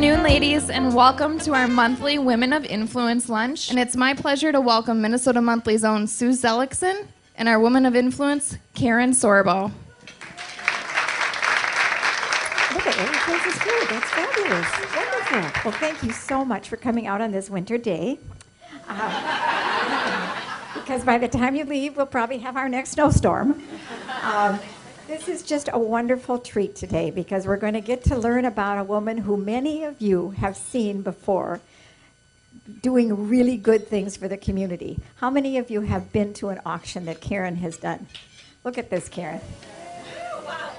afternoon, ladies, and welcome to our monthly Women of Influence lunch. And it's my pleasure to welcome Minnesota Monthly's own Sue Zellickson and our Woman of Influence, Karen Sorbo. Look at every place is good. That's fabulous. Wonderful. Well, thank you so much for coming out on this winter day. Because by the time you leave, we'll probably have our next snowstorm. This is just a wonderful treat today because we're going to get to learn about a woman who many of you have seen before doing really good things for the community. How many of you have been to an auction that Karen has done? Look at this, Karen.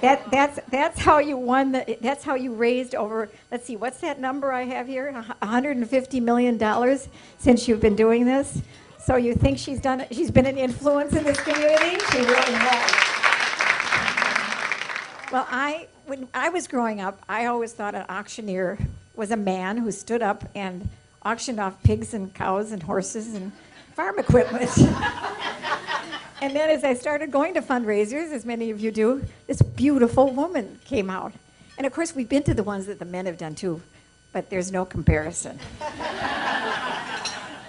That's how you won. That's how you raised over. Let's see, what's that number I have here? $150 million since you've been doing this. So you think she's been an influence in this community? She really has. Well, when I was growing up, I always thought an auctioneer was a man who stood up and auctioned off pigs and cows and horses and farm equipment. And then as I started going to fundraisers, as many of you do, this beautiful woman came out. And of course, we've been to the ones that the men have done too, but there's no comparison.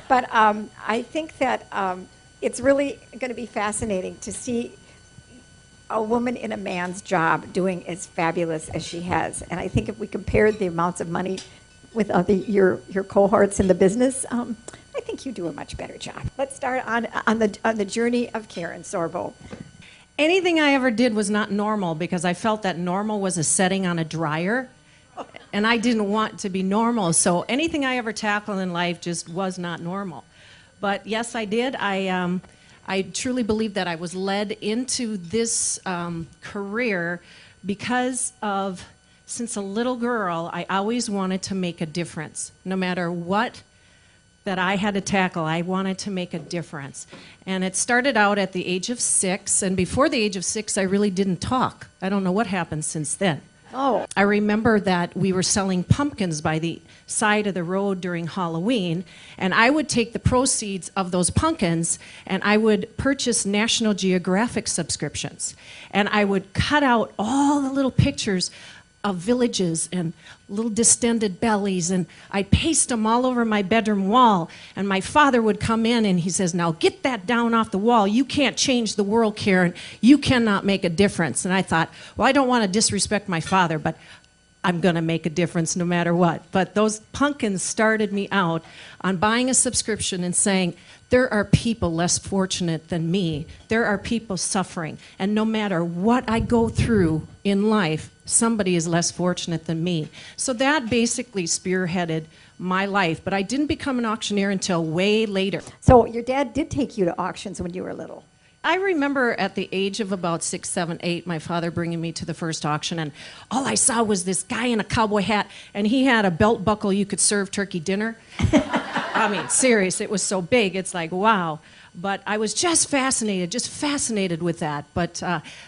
But I think that it's really going to be fascinating to see a woman in a man's job doing as fabulous as she has. And I think if we compared the amounts of money with your cohorts in the business, I think you do a much better job. Let's start on the journey of Karen Sorbo. Anything I ever did was not normal because I felt that normal was a setting on a dryer. And I didn't want to be normal, so anything I ever tackled in life just was not normal. But yes, I did. I truly believe that I was led into this career because of, since a little girl, I always wanted to make a difference. No matter what that I had to tackle, I wanted to make a difference. And it started out at the age of 6, and before the age of 6, I really didn't talk. I don't know what happened since then. Oh. I remember that we were selling pumpkins by the side of the road during Halloween, and I would take the proceeds of those pumpkins and I would purchase National Geographic subscriptions. And I would cut out all the little pictures of villages and little distended bellies, and I'd paste them all over my bedroom wall. And my father would come in and he says, "Now get that down off the wall. You can't change the world, Karen. You cannot make a difference." And I thought, well, I don't want to disrespect my father, but I'm going to make a difference no matter what. But those pumpkins started me out on buying a subscription and saying, there are people less fortunate than me. There are people suffering. And no matter what I go through in life, somebody is less fortunate than me. So that basically spearheaded my life. But I didn't become an auctioneer until way later. So your dad did take you to auctions when you were little. I remember at the age of about 6, 7, 8, my father bringing me to the first auction, and all I saw was this guy in a cowboy hat, and he had a belt buckle you could serve turkey dinner. I mean, serious, it was so big, it's like, wow. But I was just fascinated with that. But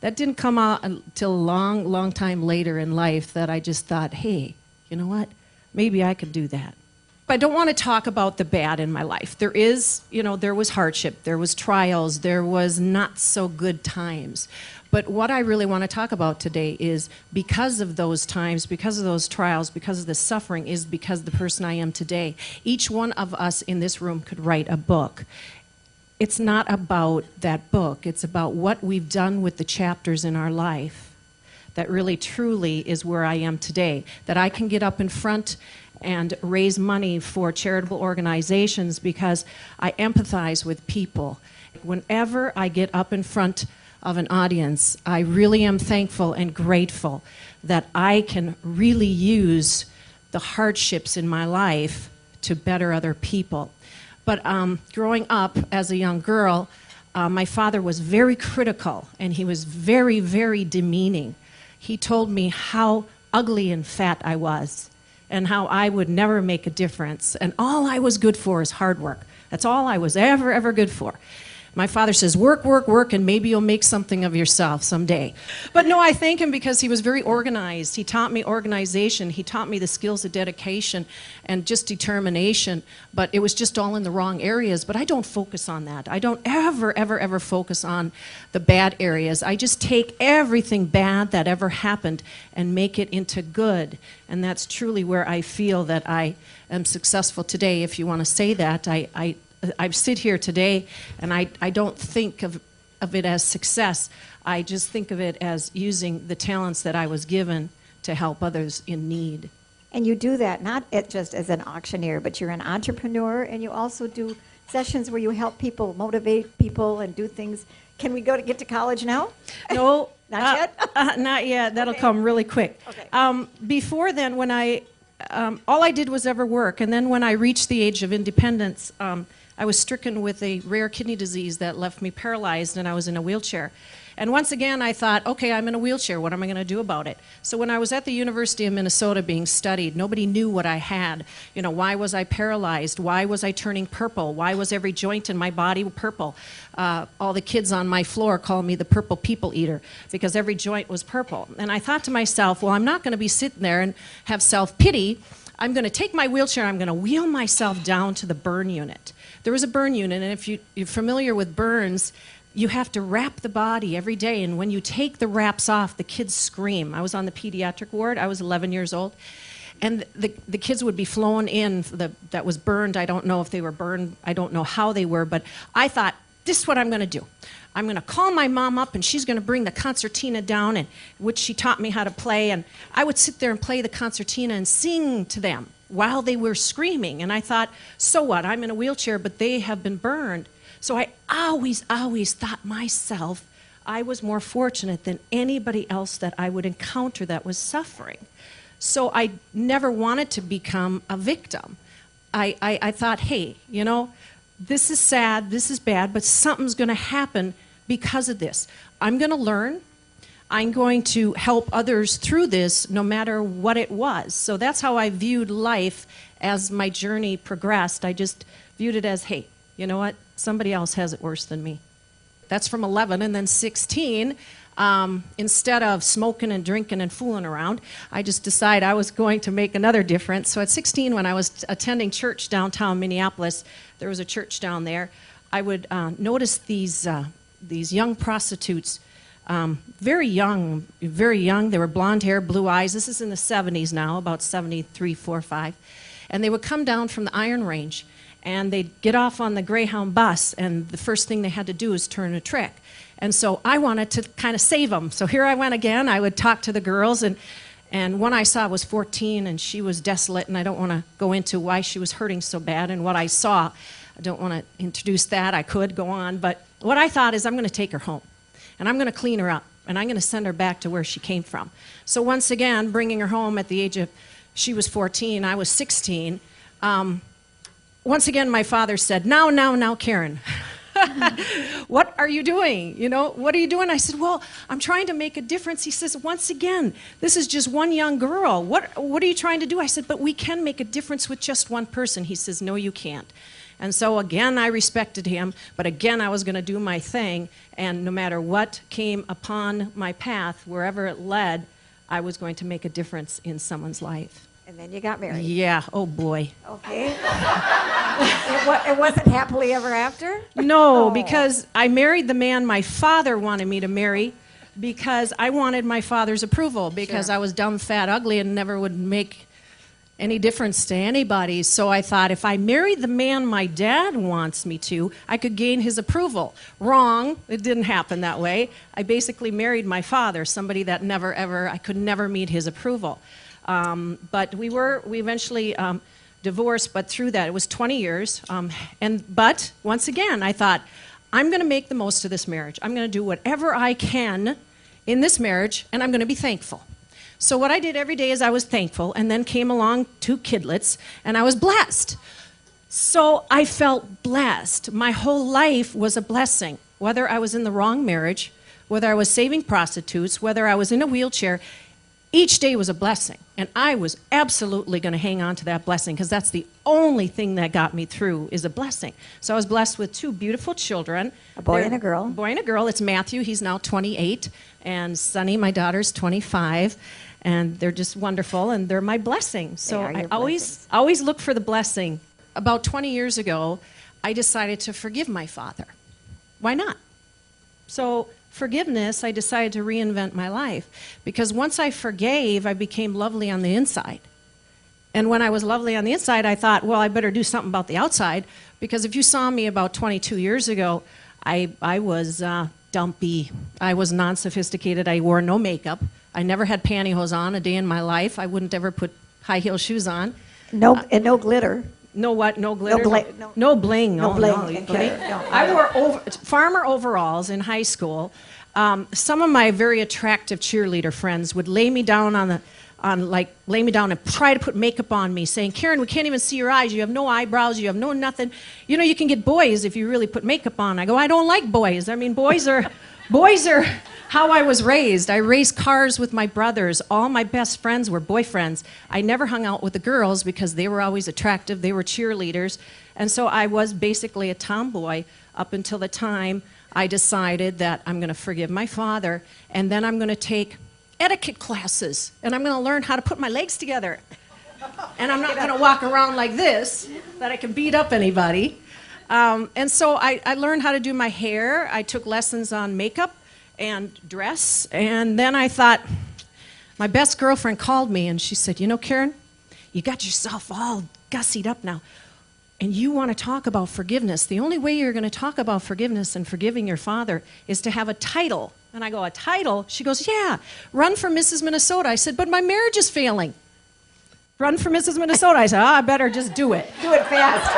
that didn't come out until a long, long time later in life that I just thought, hey, you know what? Maybe I could do that. I don't want to talk about the bad in my life. There was hardship, there was trials, there was not so good times. But what I really want to talk about today is because of those times, because of those trials, because of the suffering, is because of the person I am today. Each one of us in this room could write a book. It's not about that book. It's about what we've done with the chapters in our life that really truly is where I am today. That I can get up in front and raise money for charitable organizations because I empathize with people. Whenever I get up in front of an audience, I really am thankful and grateful that I can really use the hardships in my life to better other people. But growing up as a young girl, my father was very critical, and he was very, very demeaning. He told me how ugly and fat I was, and how I would never make a difference. And all I was good for is hard work. That's all I was ever good for. My father says, work, work, work, and maybe you'll make something of yourself someday. But no, I thank him because he was very organized. He taught me organization. He taught me the skills of dedication and just determination. But it was just all in the wrong areas. But I don't focus on that. I don't ever, ever, ever focus on the bad areas. I just take everything bad that ever happened and make it into good. And that's truly where I feel that I am successful today, if you want to say that. I sit here today, and I don't think of it as success. I just think of it as using the talents that I was given to help others in need. And you do that not just as an auctioneer, but you're an entrepreneur, and you also do sessions where you help people, motivate people, and do things. Can we get to college now? No. Not yet? Not yet. That'll Okay. come really quick. Okay. Before then, when all I did was ever work, and then when I reached the age of independence, I was stricken with a rare kidney disease that left me paralyzed, and I was in a wheelchair. And once again, I thought, okay, I'm in a wheelchair. What am I going to do about it? So when I was at the University of Minnesota being studied, nobody knew what I had. You know, why was I paralyzed? Why was I turning purple? Why was every joint in my body purple? All the kids on my floor called me the purple people eater because every joint was purple. And I thought to myself, well, I'm not going to be sitting there and have self-pity. I'm going to take my wheelchair, I'm going to wheel myself down to the burn unit. There was a burn unit, and if you're familiar with burns, you have to wrap the body every day, and when you take the wraps off, the kids scream. I was on the pediatric ward. I was 11 years old, and the kids would be flown in that was burned. I don't know if they were burned. I don't know how they were, but I thought, this is what I'm going to do. I'm going to call my mom up, and she's going to bring the concertina down, and which she taught me how to play, and I would sit there and play the concertina and sing to them while they were screaming. And I thought, so what? I'm in a wheelchair, but they have been burned. So I always thought myself I was more fortunate than anybody else that I would encounter that was suffering. So I never wanted to become a victim. I thought, hey, you know, this is sad, this is bad, but something's going to happen because of this. I'm going to learn. I'm going to help others through this no matter what it was. So that's how I viewed life as my journey progressed. I just viewed it as, hey, you know what? Somebody else has it worse than me. That's from 11. And then 16, instead of smoking and drinking and fooling around, I just decided I was going to make another difference. So at 16, when I was attending church downtown Minneapolis, there was a church down there, I would notice these young prostitutes, very young. They were blonde hair, blue eyes. This is in the 70s now, about 73, 4, 5. And they would come down from the Iron Range, and they'd get off on the Greyhound bus, and the first thing they had to do is turn a trick. And so I wanted to kind of save them. So here I went again. I would talk to the girls, and one I saw was 14, and she was desolate, and I don't want to go into why she was hurting so bad and what I saw. I don't want to introduce that. I could go on, but what I thought is I'm going to take her home, and I'm going to clean her up, and I'm going to send her back to where she came from. So once again, bringing her home at the age of, she was 14, I was 16. Once again, my father said, now, Karen, what are you doing? You know, what are you doing? I said, well, I'm trying to make a difference. He says, once again, this is just one young girl. What are you trying to do? I said, but we can make a difference with just one person. He says, no, you can't. And so again, I respected him, but again, I was going to do my thing, and no matter what came upon my path, wherever it led, I was going to make a difference in someone's life. And then you got married. Yeah, oh boy. Okay. It wasn't happily ever after? No, Oh. because I married the man my father wanted me to marry because I wanted my father's approval because Sure. I was dumb, fat, ugly, and never would make any difference to anybody. So I thought if I married the man my dad wants me to, I could gain his approval. Wrong. It didn't happen that way. I basically married my father, somebody that I could never meet his approval. But we eventually divorced, but through that, it was 20 years. But once again, I thought, I'm going to make the most of this marriage. I'm going to do whatever I can in this marriage, and I'm going to be thankful. So what I did every day is I was thankful, and then came along 2 kidlets, and I was blessed. So I felt blessed. My whole life was a blessing, whether I was in the wrong marriage, whether I was saving prostitutes, whether I was in a wheelchair. each day was a blessing. And I was absolutely going to hang on to that blessing because that's the only thing that got me through is a blessing. So I was blessed with 2 beautiful children. A boy and a girl. A boy and a girl. It's Matthew. He's now 28. And Sunny, my daughter's 25. And they're just wonderful. And they're my blessing. So I always look for the blessing. About 20 years ago, I decided to forgive my father. Why not? So forgiveness, I decided to reinvent my life. Because once I forgave, I became lovely on the inside. And when I was lovely on the inside, I thought, well, I better do something about the outside. Because if you saw me about 22 years ago, I was dumpy. I was non-sophisticated. I wore no makeup. I never had pantyhose on a day in my life. I wouldn't ever put high-heel shoes on. And no glitter. No what? No glitter? No bling. No Oh, bling. No. I wore farmer overalls in high school. Some of my very attractive cheerleader friends would lay me down lay me down and try to put makeup on me, saying, Karen, we can't even see your eyes. You have no eyebrows. You have no nothing. You know, you can get boys if you really put makeup on. I go, I don't like boys. I mean, boys are how I was raised. I raced cars with my brothers. All my best friends were boyfriends. I never hung out with the girls because they were always attractive. They were cheerleaders. And so I was basically a tomboy up until the time I decided that I'm going to forgive my father, and then I'm going to take etiquette classes, and I'm going to learn how to put my legs together. And I'm not going to walk around like this, that I can beat up anybody. And so I learned how to do my hair. I took lessons on makeup and dress, and then I thought, my best girlfriend called me, and she said, you know, Karen, you got yourself all gussied up now, and you want to talk about forgiveness. The only way you're going to talk about forgiveness and forgiving your father is to have a title. And I go, a title? She goes, yeah, run for Mrs. Minnesota. I said, but my marriage is failing. Run for Mrs. Minnesota. I said, I better just do it. Do it fast.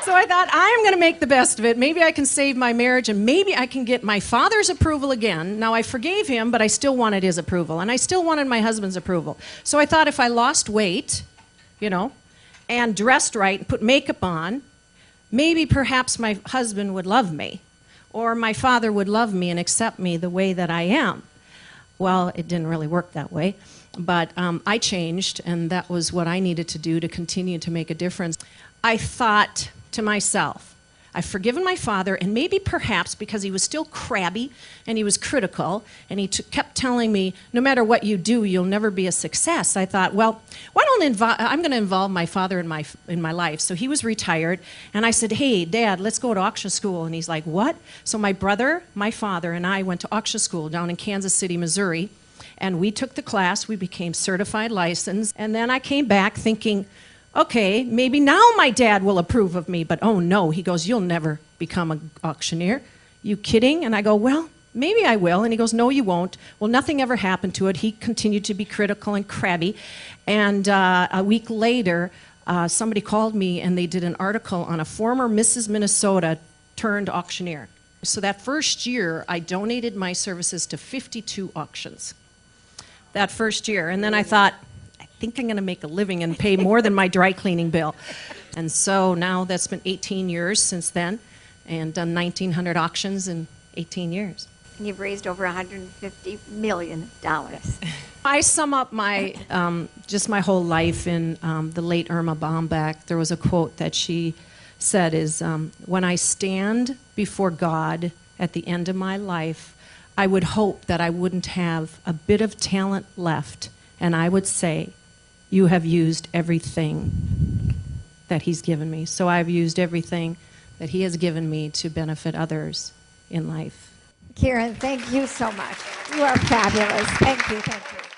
So I thought, I'm going to make the best of it. Maybe I can save my marriage, and maybe I can get my father's approval again. Now, I forgave him, but I still wanted his approval, and I still wanted my husband's approval. So I thought if I lost weight, you know, and dressed right and put makeup on, maybe perhaps my husband would love me, or my father would love me and accept me the way that I am. Well, it didn't really work that way, but I changed, and that was what I needed to do to continue to make a difference. I thought to myself, I've forgiven my father, and maybe perhaps because he was still crabby and he was critical and he kept telling me, no matter what you do, you'll never be a success. I thought, well, why don't I'm going to involve my father in my life. So he was retired, and I said, hey, Dad, let's go to auction school. And he's like, what? So my brother, my father, and I went to auction school down in Kansas City, Missouri, and we took the class. We became certified licensed, and then I came back thinking, okay, maybe now my dad will approve of me, but oh no, he goes, you'll never become an auctioneer. You kidding? And I go, well, maybe I will. And he goes, no, you won't. Well, nothing ever happened to it. He continued to be critical and crabby. And a week later, somebody called me and they did an article on a former Mrs. Minnesota turned auctioneer. So that first year, I donated my services to 52 auctions. That first year. And then I thought, I think I'm going to make a living and pay more than my dry cleaning bill. And so now that's been 18 years since then, and done 1,900 auctions in 18 years. And you've raised over $150 million. I sum up my just my whole life in the late Irma Baumbach. There was a quote that she said is, when I stand before God at the end of my life, I would hope that I wouldn't have a bit of talent left, and I would say, you have used everything that he's given me. So I've used everything that he has given me to benefit others in life. Karen, thank you so much. You are fabulous. Thank you.